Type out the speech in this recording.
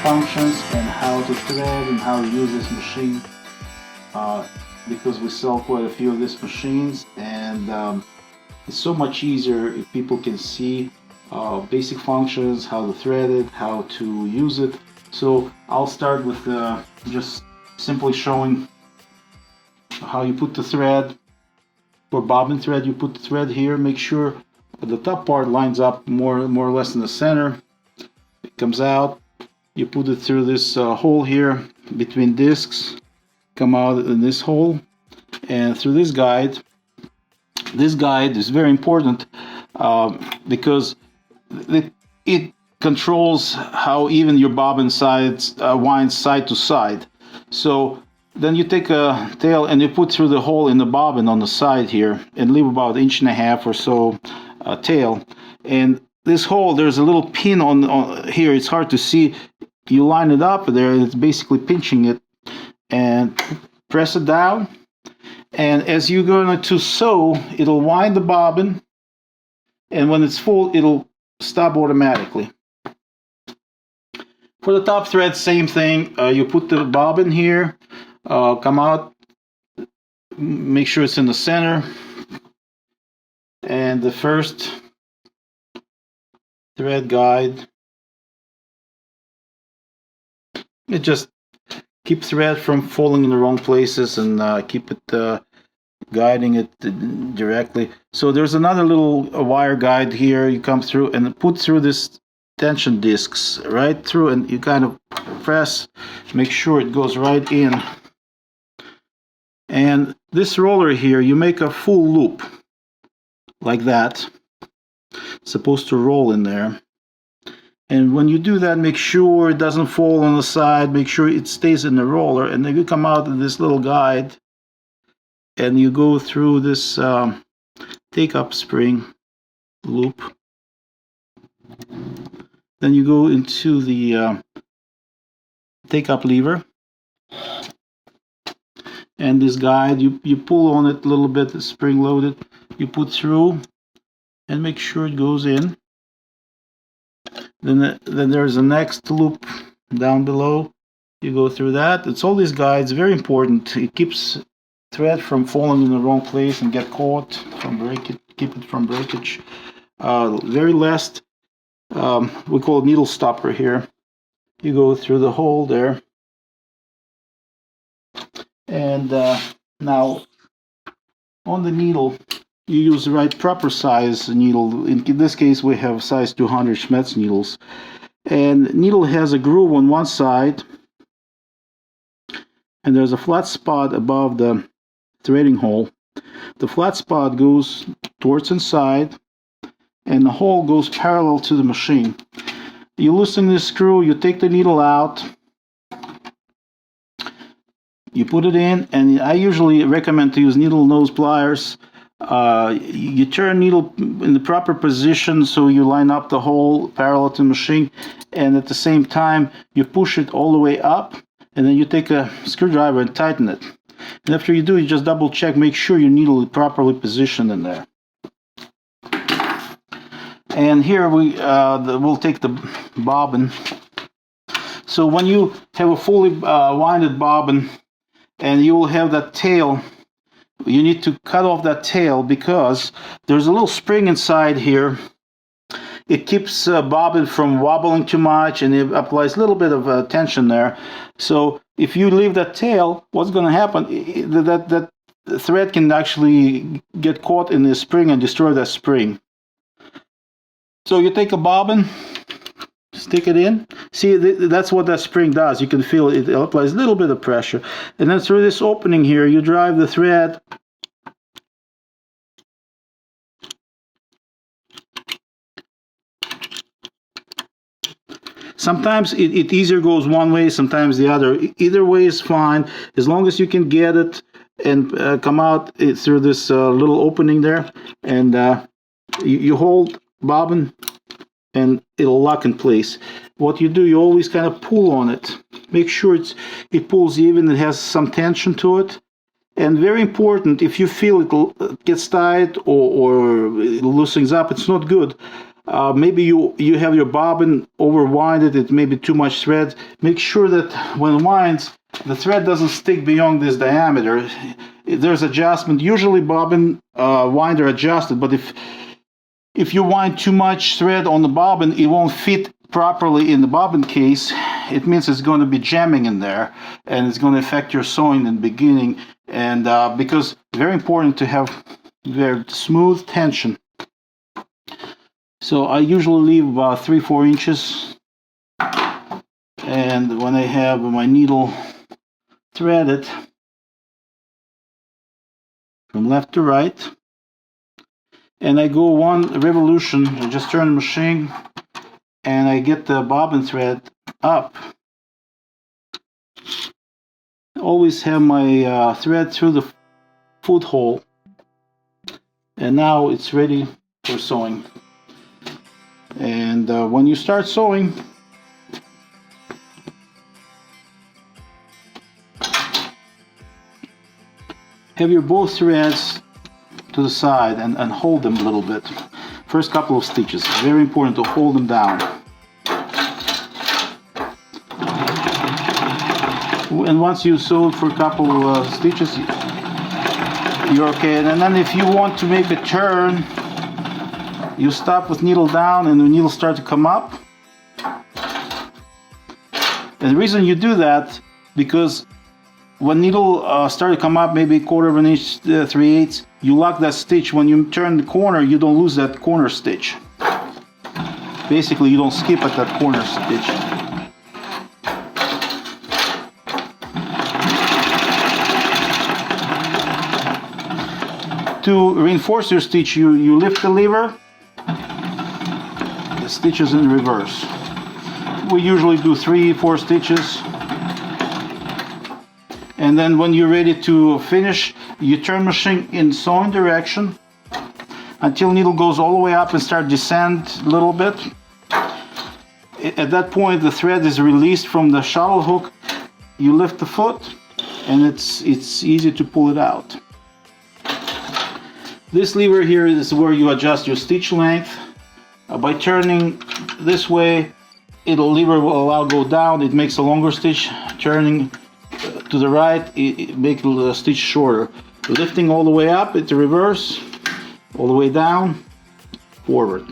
functions and how to thread and how to use this machine, because we sell quite a few of these machines, and it's so much easier if people can see basic functions, how to thread it, how to use it. So I'll start with just simply showing how you put the thread. For bobbin thread, you put the thread here, make sure the top part lines up more or less in the center. It comes out, you put it through this hole here between discs, come out in this hole, and through this guide. This guide is very important because it controls how even your bobbin sides winds side to side. So then you take a tail and you put through the hole in the bobbin on the side here and leave about 1.5 inches or so tail. And this hole, there's a little pin on here. It's hard to see. You line it up there, it's basically pinching it, and press it down. And as you're going to sew, it'll wind the bobbin, and when it's full, it'll stop automatically. For the top thread, same thing. You put the bobbin here, come out, make sure it's in the center, and the first thread guide, it just keep thread from falling in the wrong places and keep it guiding it directly. So there's another little wire guide here. You come through and put through this tension discs right through, and you kind of press, make sure it goes right in. And this roller here, you make a full loop like that. It's supposed to roll in there. And when you do that, make sure it doesn't fall on the side, make sure it stays in the roller, and then you come out of this little guide and you go through this take-up spring loop. Then you go into the take-up lever, and this guide, you pull on it a little bit, it's spring-loaded, you put through and make sure it goes in. Then there's the next loop down below. You go through that. It's all these guides, very important. It keeps thread from falling in the wrong place and get caught, keep it from breakage. Very last, we call it needle stopper here. You go through the hole there. And now on the needle, you use the right proper size needle. In this case, we have size 200 Schmetz needles. And needle has a groove on one side, and there's a flat spot above the threading hole. The flat spot goes towards inside, and the hole goes parallel to the machine. You loosen this screw, you take the needle out, you put it in, and I usually recommend to use needle nose pliers. You turn needle in the proper position so you line up the hole parallel to the machine, and at the same time you push it all the way up, and then you take a screwdriver and tighten it. And after you do, you just double check, make sure your needle is properly positioned in there. And here we'll take the bobbin. So when you have a fully winded bobbin and you will have that tail, you need to cut off that tail because there's a little spring inside here. It keeps bobbin from wobbling too much, and it applies a little bit of tension there. So if you leave that tail, what's going to happen? That thread can actually get caught in the spring and destroy that spring. So you take a bobbin, stick it in. See, that's what that spring does. You can feel it applies a little bit of pressure. And then through this opening here, you drive the thread. Sometimes it easier goes one way, sometimes the other. Either way is fine, as long as you can get it and come out through this little opening there. And you hold bobbin and it'll lock in place. What you do, you always kind of pull on it. Make sure it pulls even, it has some tension to it. And very important, if you feel it gets tight or it loosens up, it's not good. maybe you have your bobbin overwinded, it may be too much thread. Make sure that when it winds, the thread doesn't stick beyond this diameter. There's adjustment. Usually bobbin winder adjusted, but if you wind too much thread on the bobbin, it won't fit properly in the bobbin case. It means it's going to be jamming in there, and it's going to affect your sewing in the beginning. And because it's very important to have very smooth tension. So I usually leave about 3-4 inches, and when I have my needle threaded from left to right, and I go one revolution, I just turn the machine and I get the bobbin thread up. Always have my thread through the foot hole, and now it's ready for sewing. And when you start sewing, have your both threads to the side and hold them a little bit. First couple of stitches, very important to hold them down. And once you sew for a couple of stitches, you're okay. And then if you want to make a turn, you stop with needle down and the needle start to come up. And the reason you do that, because when needle start to come up, maybe 1/4 of an inch, 3/8, you lock that stitch. When you turn the corner, you don't lose that corner stitch. Basically, you don't skip at that corner stitch. To reinforce your stitch, you lift the lever, the stitch is in reverse. We usually do 3-4 stitches. And then when you're ready to finish, you turn machine in sewing direction until needle goes all the way up and start descend a little bit. At that point, the thread is released from the shuttle hook. You lift the foot, and it's easy to pull it out. This lever here is where you adjust your stitch length. By turning this way, lever will allow go down. It makes a longer stitch. Turning to the right, it makes the stitch shorter. Lifting all the way up, it's reverse, all the way down, forward.